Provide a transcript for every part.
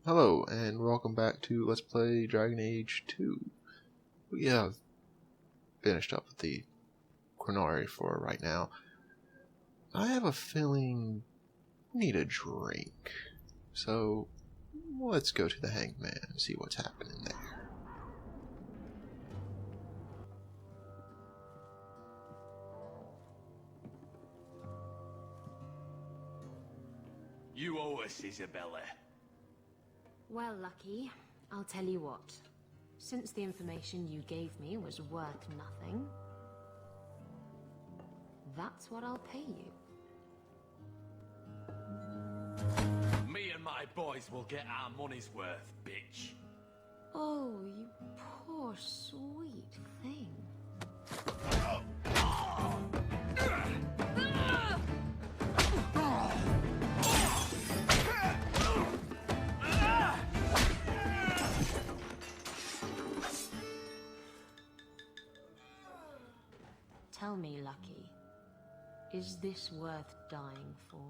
Hello, and welcome back to Let's Play Dragon Age 2. We have finished up with the Qunari for right now. I have a feeling we need a drink. So, let's go to the Hangman and see what's happening there. You owe us, Isabella. Well, Lucky, I'll tell you what. Since the information you gave me was worth nothing, that's what I'll pay you. Me and my boys will get our money's worth, bitch. Oh, you poor sweet thing. Tell me, Lucky, is this worth dying for?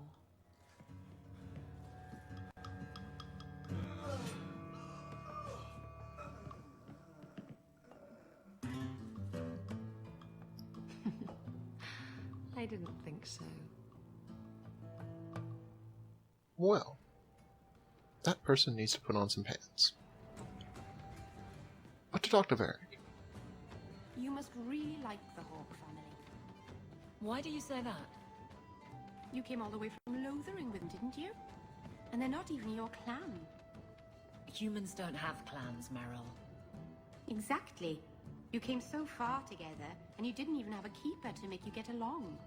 I didn't think so. Well, that person needs to put on some pants. But to Dr. Varric. You must really like the Hawke family. Why do you say that? You came all the way from Lothering with them, didn't you? And they're not even your clan. Humans don't have clans, Meryl. Exactly. You came so far together, and you didn't even have a keeper to make you get along.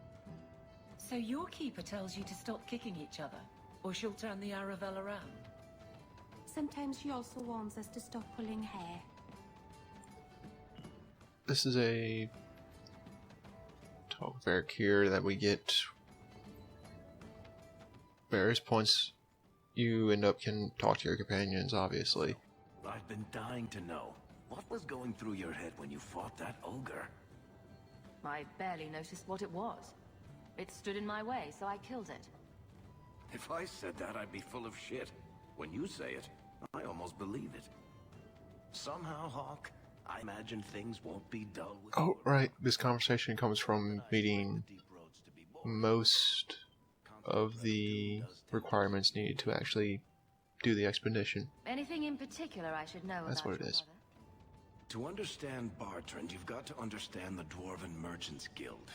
So your keeper tells you to stop kicking each other, or she'll turn the Aravel around? Sometimes she also warns us to stop pulling hair. This is a talk with Varric here that we get various points. You can talk to your companions, obviously. I've been dying to know. What was going through your head when you fought that ogre? I barely noticed what it was. It stood in my way, so I killed it. If I said that, I'd be full of shit. When you say it, I almost believe it. Somehow, Hawke, I imagine things won't be dull with Oh, right. This conversation comes from meeting most of the requirements needed to actually do the expedition. Anything in particular I should know That's about what it your is. mother? To understand Bartrand, you've got to understand the Dwarven Merchants Guild.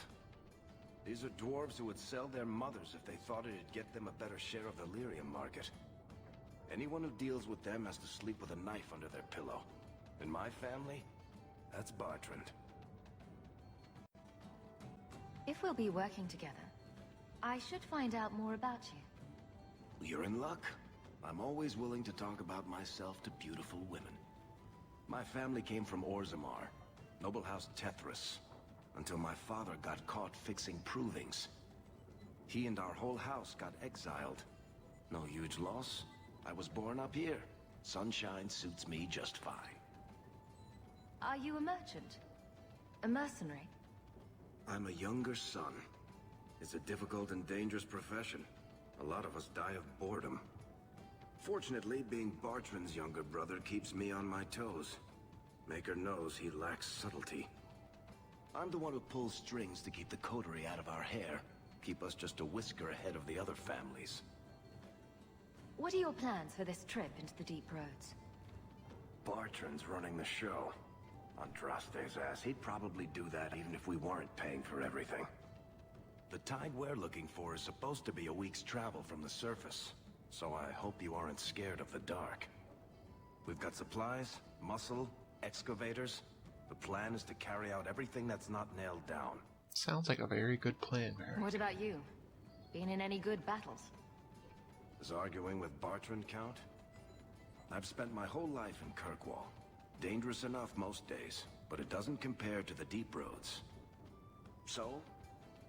These are dwarves who would sell their mothers if they thought it'd get them a better share of the lyrium market. Anyone who deals with them has to sleep with a knife under their pillow. In my family, that's Bartrand. If we'll be working together, I should find out more about you. You're in luck. I'm always willing to talk about myself to beautiful women. My family came from Orzammar, noble house Tethras, until my father got caught fixing provings. He and our whole house got exiled. No huge loss. I was born up here. Sunshine suits me just fine. Are you a merchant? A mercenary? I'm a younger son. It's a difficult and dangerous profession. A lot of us die of boredom. Fortunately, being Bartrand's younger brother keeps me on my toes. Maker knows he lacks subtlety. I'm the one who pulls strings to keep the coterie out of our hair. Keep us just a whisker ahead of the other families. What are your plans for this trip into the deep roads? Bartrand's running the show. Andraste's ass, he'd probably do that even if we weren't paying for everything. The tide we're looking for is supposed to be a week's travel from the surface, so I hope you aren't scared of the dark. We've got supplies, muscle, excavators. The plan is to carry out everything that's not nailed down. Sounds like a very good plan, Varric. What about you? Been in any good battles? Does arguing with Bartrand count? I've spent my whole life in Kirkwall. Dangerous enough most days, but it doesn't compare to the deep roads. So,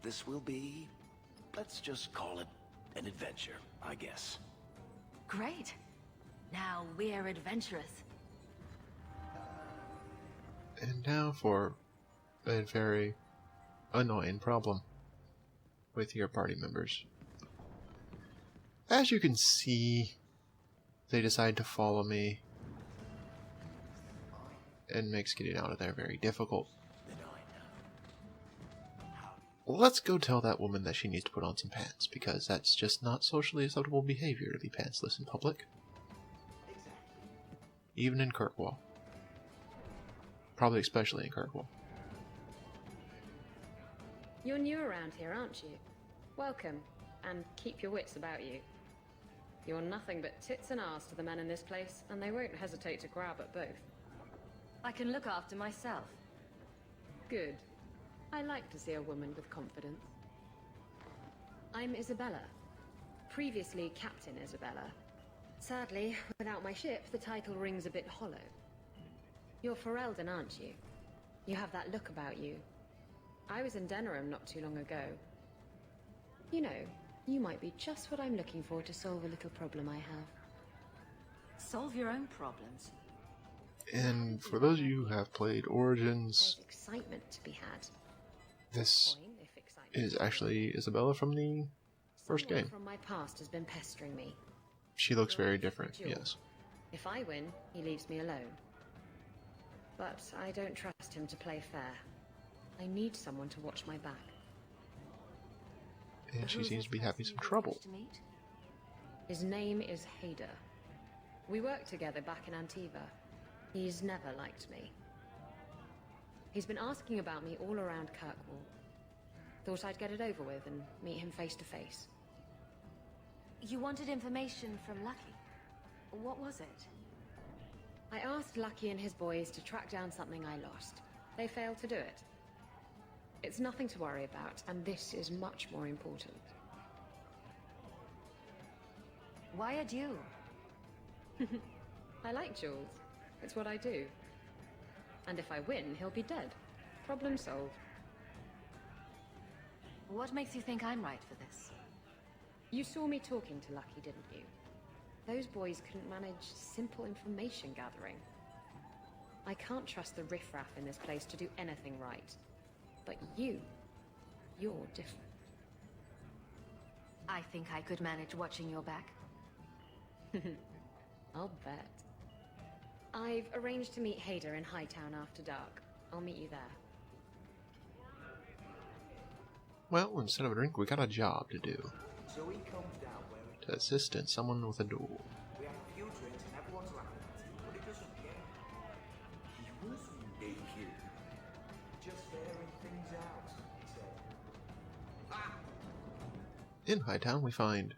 this will be, let's just call it an adventure, I guess. Great. Now we're adventurous. And now for a very annoying problem with your party members. As you can see, they decide to follow me and makes getting out of there very difficult. Let's go tell that woman that she needs to put on some pants, because that's just not socially acceptable behavior to be pantsless in public. Even in Kirkwall. Probably especially in Kirkwall. You're new around here, aren't you? Welcome, and keep your wits about you. You're nothing but tits and arse to the men in this place, and they won't hesitate to grab at both. I can look after myself. Good. I like to see a woman with confidence. I'm Isabella. Previously Captain Isabella. Sadly, without my ship, the title rings a bit hollow. You're Ferelden, aren't you? You have that look about you. I was in Denerim not too long ago. You know, you might be just what I'm looking for to solve a little problem I have. Solve your own problems. And for those of you who have played Origins, There's excitement to be had. this Coin, if excitement is actually Isabella from the first Someone game. from my past has been pestering me. She looks very different, yes. If I win, he leaves me alone. But I don't trust him to play fair. I need someone to watch my back. And she seems to be having some trouble. His name is Hader. We worked together back in Antiva. He's never liked me. He's been asking about me all around Kirkwall. Thought I'd get it over with and meet him face to face. You wanted information from Lucky. What was it? I asked Lucky and his boys to track down something I lost. They failed to do it. It's nothing to worry about, and this is much more important. Why a duel? I like Jules. It's what I do. And if I win, he'll be dead. Problem solved. What makes you think I'm right for this? You saw me talking to Lucky, didn't you? Those boys couldn't manage simple information gathering. I can't trust the riffraff in this place to do anything right. But you're different. I think I could manage watching your back. I'll bet. I've arranged to meet Hader in Hightown after dark. I'll meet you there. Well, instead of a drink, we got a job to do. So he comes down wearing. To assist in someone with a duel. We have a few drinks and everyone's laughing at him, but he doesn't care. He wasn't naked. Just airing things out, he said. Ah! In Hightown, we find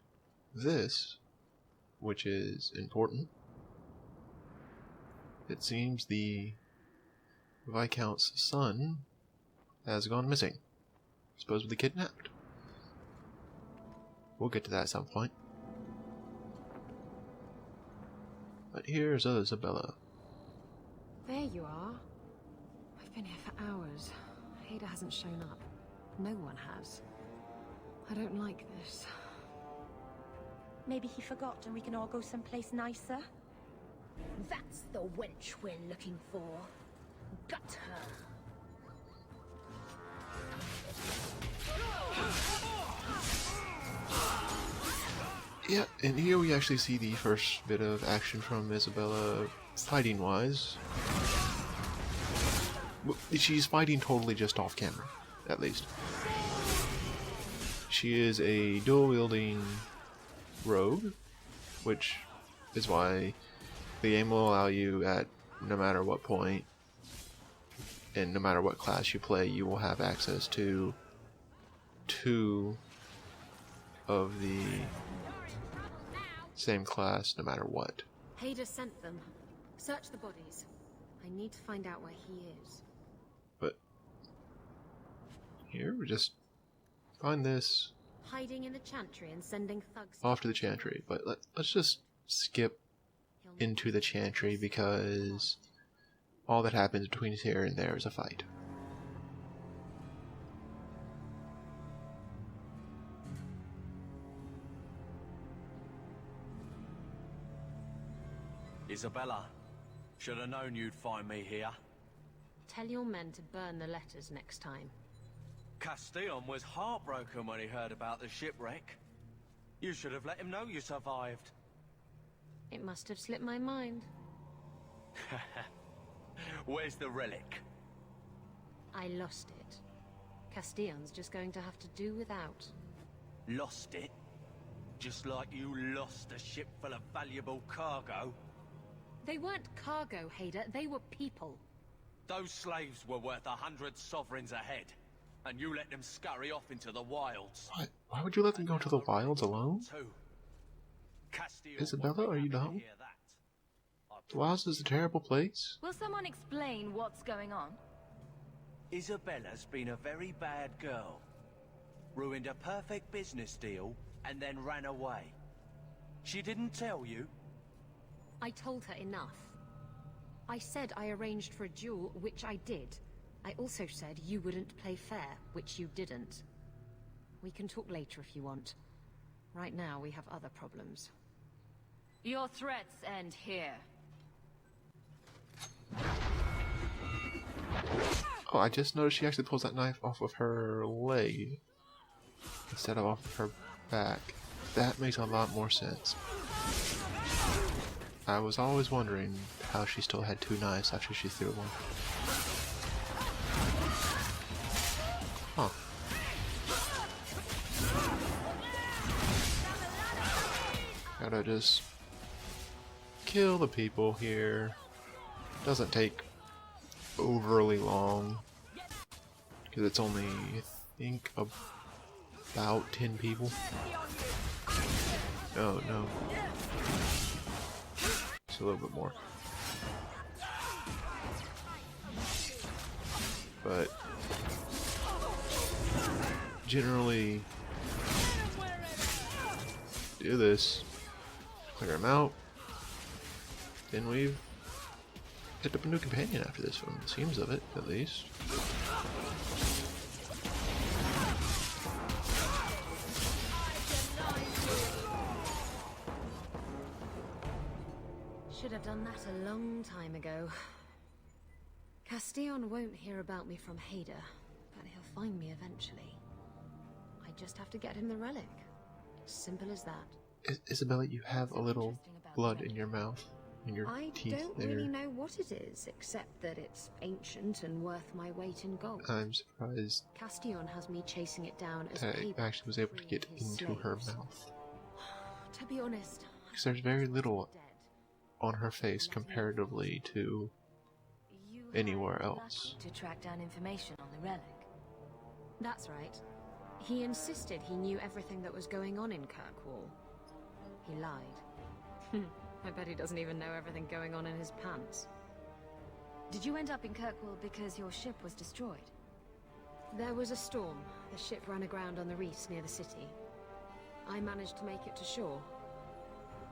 this, which is important. It seems the Viscount's son has gone missing, supposedly kidnapped. We'll get to that at some point. But here's Isabella. There you are. I've been here for hours. Hader hasn't shown up. No one has. I don't like this. Maybe he forgot and we can all go someplace nicer. That's the wench we're looking for. Gut her. Yeah, and here we actually see the first bit of action from Isabella, fighting-wise. She's fighting totally just off camera, at least. She is a dual-wielding rogue, which is why the game will allow you at no matter what point, and no matter what class you play, you will have access to 2 of the same class no matter what. Hader sent them. Search the bodies. I need to find out where he is. But here we just find this Hiding in the Chantry and sending thugs off to the Chantry. But let's just skip into the Chantry because all that happens between here and there is a fight. Isabella, should have known you'd find me here. Tell your men to burn the letters next time. Castillon was heartbroken when he heard about the shipwreck. You should have let him know you survived. It must have slipped my mind. Where's the relic? I lost it. Castillon's just going to have to do without. Lost it? Just like you lost a ship full of valuable cargo? They weren't cargo, Hader. They were people. Those slaves were worth 100 sovereigns a head, and you let them scurry off into the wilds. What? Why would you let them go to the wilds alone? Castile Isabella, are you dumb? hear that. The wilds is a terrible place. Will someone explain what's going on? Isabella's been a very bad girl. Ruined a perfect business deal and then ran away. She didn't tell you? I told her enough. I said I arranged for a duel, which I did. I also said you wouldn't play fair, which you didn't. We can talk later if you want. Right now, we have other problems. Your threats end here. Oh, I just noticed she actually pulls that knife off of her leg instead of off of her back. That makes a lot more sense. I was always wondering how she still had two knives after she threw one. Huh. Gotta just kill the people here. Doesn't take overly long because it's only, I think, about 10 people. Oh no, it's a little bit more, but generally do this, clear them out, then we've picked up a new companion after this one, the seems of it, at least. Should have done that a long time ago. Castillon won't hear about me from Hader, but he'll find me eventually. I just have to get him the relic. Simple as that. Isabella, you have a little blood in your mouth, in your I teeth don't there. really know what it is, except that it's ancient and worth my weight in gold. I'm surprised Castillon has me chasing it down as that I payback actually was able to for get freeing his into her slaves. mouth. To be honest, Because there's very little dead. on her face comparatively to You anywhere hired else. Lucky to track down information on the relic. That's right. He insisted he knew everything that was going on in Kirkwall. He lied. I bet he doesn't even know everything going on in his pants. Did you end up in Kirkwall because your ship was destroyed? There was a storm. The ship ran aground on the reefs near the city. I managed to make it to shore.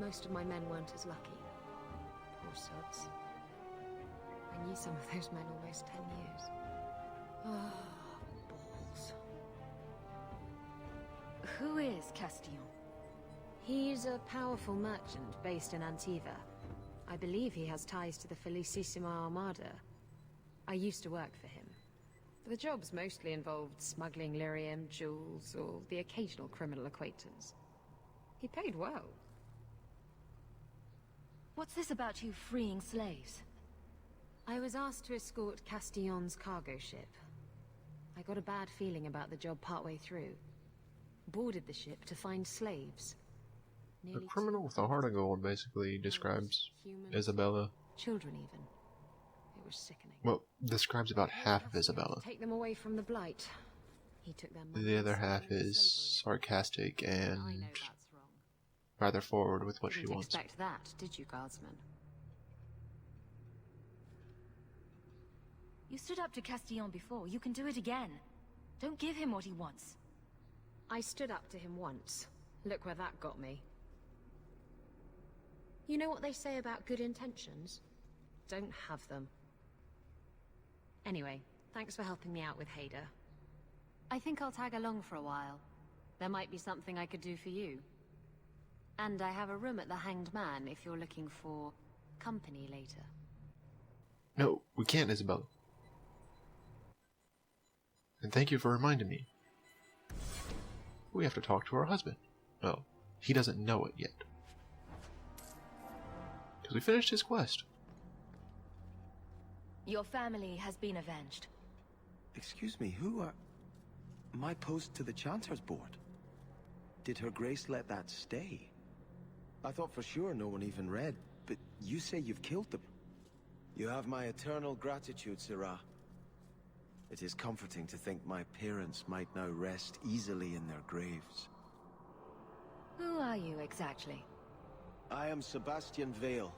Most of my men weren't as lucky. Poor sods. I knew some of those men almost 10 years. Oh, balls. Who is Castillon? He's a powerful merchant based in Antiva. I believe he has ties to the Felicissima Armada. I used to work for him. The jobs mostly involved smuggling lyrium, jewels, or the occasional criminal acquaintance. He paid well. What's this about you freeing slaves? I was asked to escort Castillon's cargo ship. I got a bad feeling about the job partway through. Boarded the ship to find slaves. A Nearly criminal with a heart of gold basically describes humans, Isabella. children even. It was sickening. Well, describes about half of Isabella. Take them away from the Blight. He took their money The and other sold half them into is slavery. sarcastic I know and that's wrong. rather forward with what she Didn't wants. expect that, did you, Guardsman? You stood up to Castillon before. You can do it again. Don't give him what he wants. I stood up to him once. Look where that got me. You know what they say about good intentions? Don't have them. Anyway, thanks for helping me out with Hader. I think I'll tag along for a while. There might be something I could do for you. And I have a room at the Hanged Man if you're looking for company later. No, we can't, Isabella. And thank you for reminding me. We have to talk to our husband. No, he doesn't know it yet. we finished his quest. Your family has been avenged. Excuse me, who are... My post to the Chanter's Board? Did Her Grace let that stay? I thought for sure no one even read, but you say you've killed them. You have my eternal gratitude, Sirah. It is comforting to think my parents might now rest easily in their graves. Who are you exactly? I am Sebastian Vale,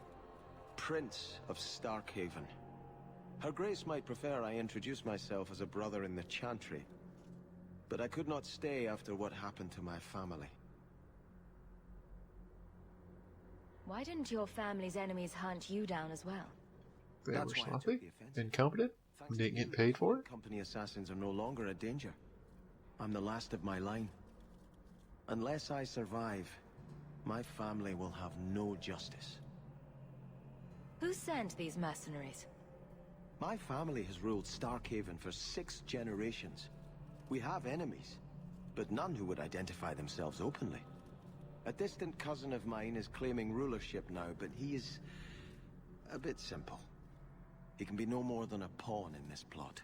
Prince of Starkhaven. Her Grace might prefer I introduce myself as a brother in the Chantry, but I could not stay after what happened to my family. Why didn't your family's enemies hunt you down as well? They That's were why I took sloppy, the offensive. incompetent, Thanks didn't to get you, paid for it. Company assassins are no longer a danger. I'm the last of my line. Unless I survive, my family will have no justice. Who sent these mercenaries? My family has ruled Starkhaven for 6 generations. We have enemies, but none who would identify themselves openly. A distant cousin of mine is claiming rulership now, but he is a bit simple. He can be no more than a pawn in this plot.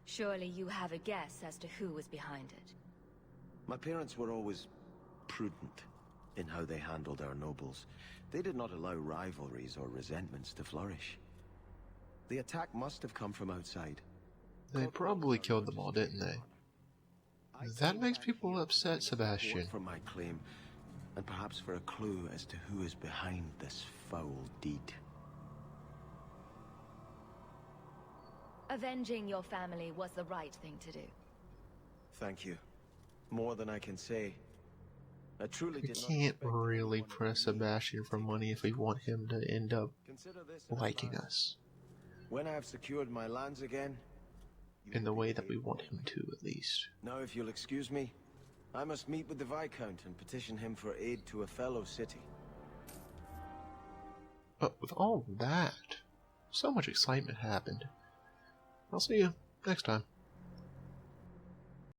Surely you have a guess as to who was behind it. My parents were always prudent in how they handled our nobles. They did not allow rivalries or resentments to flourish. The attack must have come from outside. They probably killed them all, didn't they? That makes people upset, Sebastian. For my claim, and perhaps for a clue as to who is behind this foul deed. Avenging your family was the right thing to do. Thank you. More than I can say. I truly We did not can't expect really anyone press to believe Sebastian for money if we want him to end up Consider this an liking advance. us When I have secured my lands again, you in the will way be that we paid want for him to, at least. Now, if you'll excuse me, I must meet with the Viscount and petition him for aid to a fellow city. But with all that, so much excitement happened. I'll see you next time.